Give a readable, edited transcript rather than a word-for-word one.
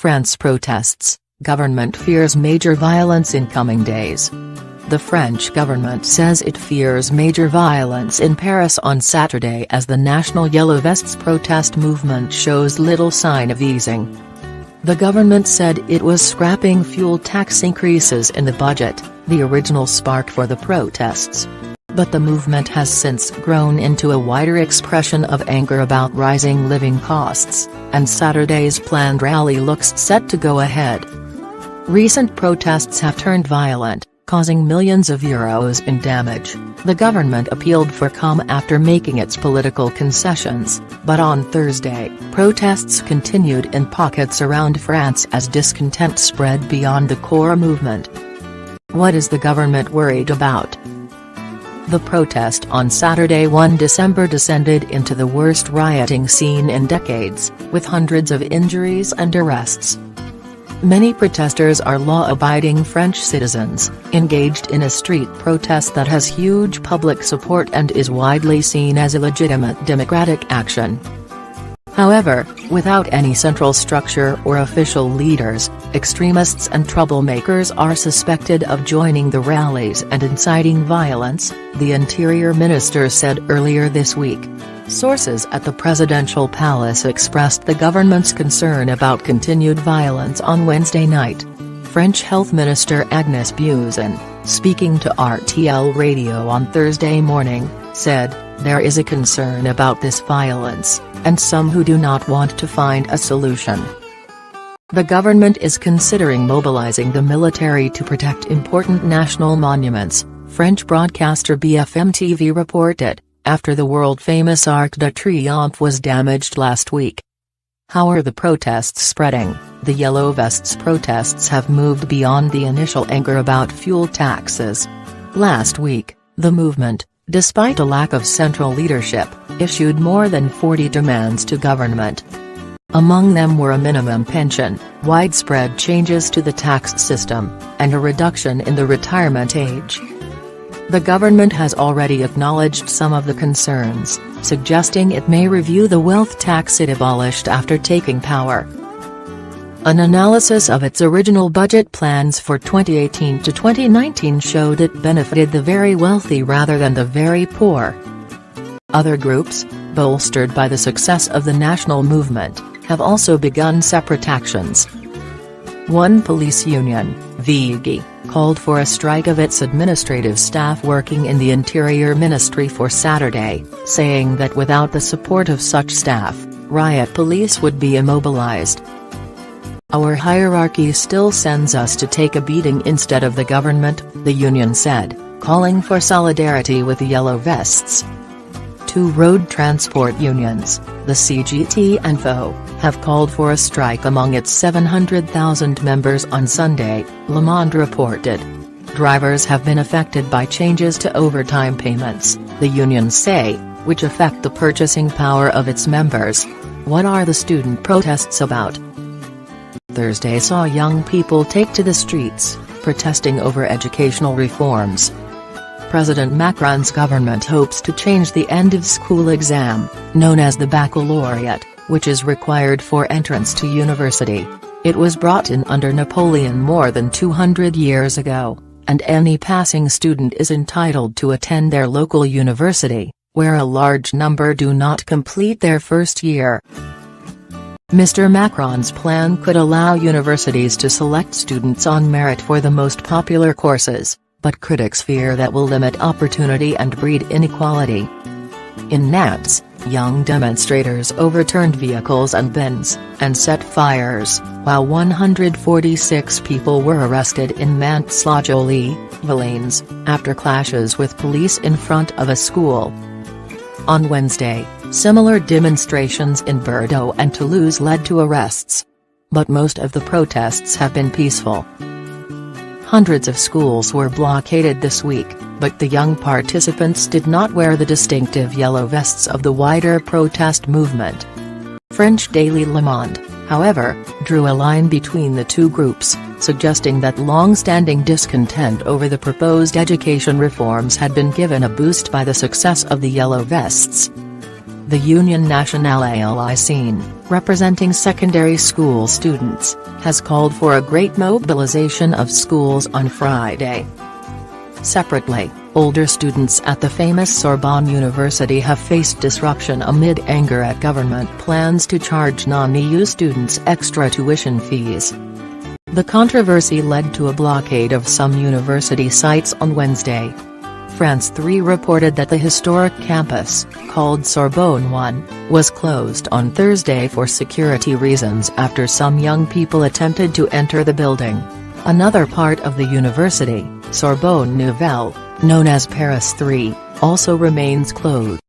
France protests, government fears major violence in coming days. The French government says it fears major violence in Paris on Saturday as the National Yellow Vests protest movement shows little sign of easing. The government said it was scrapping fuel tax increases in the budget, the original spark for the protests. But the movement has since grown into a wider expression of anger about rising living costs, and Saturday's planned rally looks set to go ahead. Recent protests have turned violent, causing millions of euros in damage. The government appealed for calm after making its political concessions, but on Thursday, protests continued in pockets around France as discontent spread beyond the core movement. What is the government worried about? The protest on Saturday 1 December descended into the worst rioting scene in decades, with hundreds of injuries and arrests. Many protesters are law-abiding French citizens, engaged in a street protest that has huge public support and is widely seen as a legitimate democratic action. However, without any central structure or official leaders, extremists and troublemakers are suspected of joining the rallies and inciting violence, the Interior Minister said earlier this week. Sources at the presidential palace expressed the government's concern about continued violence on Wednesday night. French Health Minister Agnès Buzyn, speaking to RTL Radio on Thursday morning, said, "There is a concern about this violence, and some who do not want to find a solution." The government is considering mobilizing the military to protect important national monuments, French broadcaster BFM TV reported, after the world-famous Arc de Triomphe was damaged last week. How are the protests spreading? The Yellow Vests protests have moved beyond the initial anger about fuel taxes. Last week, the movement, despite a lack of central leadership, issued more than 40 demands to government. Among them were a minimum pension, widespread changes to the tax system, and a reduction in the retirement age. The government has already acknowledged some of the concerns, suggesting it may review the wealth tax it abolished after taking power. An analysis of its original budget plans for 2018 to 2019 showed it benefited the very wealthy rather than the very poor. Other groups, bolstered by the success of the national movement, have also begun separate actions. One police union, VG, called for a strike of its administrative staff working in the Interior Ministry for Saturday, saying that without the support of such staff, riot police would be immobilized. "Our hierarchy still sends us to take a beating instead of the government," the union said, calling for solidarity with the Yellow Vests. Two road transport unions, the CGT and FO, have called for a strike among its 700,000 members on Sunday, Le Monde reported. Drivers have been affected by changes to overtime payments, the unions say, which affect the purchasing power of its members. What are the student protests about? Thursday saw young people take to the streets, protesting over educational reforms. President Macron's government hopes to change the end-of-school exam, known as the baccalaureate, which is required for entrance to university. It was brought in under Napoleon more than 200 years ago, and any passing student is entitled to attend their local university, where a large number do not complete their first year. Mr. Macron's plan could allow universities to select students on merit for the most popular courses, but critics fear that will limit opportunity and breed inequality. In Nantes, young demonstrators overturned vehicles and bins, and set fires, while 146 people were arrested in Mantes-la-Jolie, Valence, after clashes with police in front of a school. On Wednesday, similar demonstrations in Bordeaux and Toulouse led to arrests. But most of the protests have been peaceful. Hundreds of schools were blockaded this week, but the young participants did not wear the distinctive yellow vests of the wider protest movement. French daily Le Monde, however, drew a line between the two groups, suggesting that long-standing discontent over the proposed education reforms had been given a boost by the success of the Yellow Vests. The Union Nationale Lycéenne, representing secondary school students, has called for a great mobilization of schools on Friday. Separately, older students at the famous Sorbonne University have faced disruption amid anger at government plans to charge non-EU students extra tuition fees. The controversy led to a blockade of some university sites on Wednesday. France 3 reported that the historic campus, called Sorbonne 1, was closed on Thursday for security reasons after some young people attempted to enter the building. Another part of the university, Sorbonne Nouvelle, known as Paris 3, also remains closed.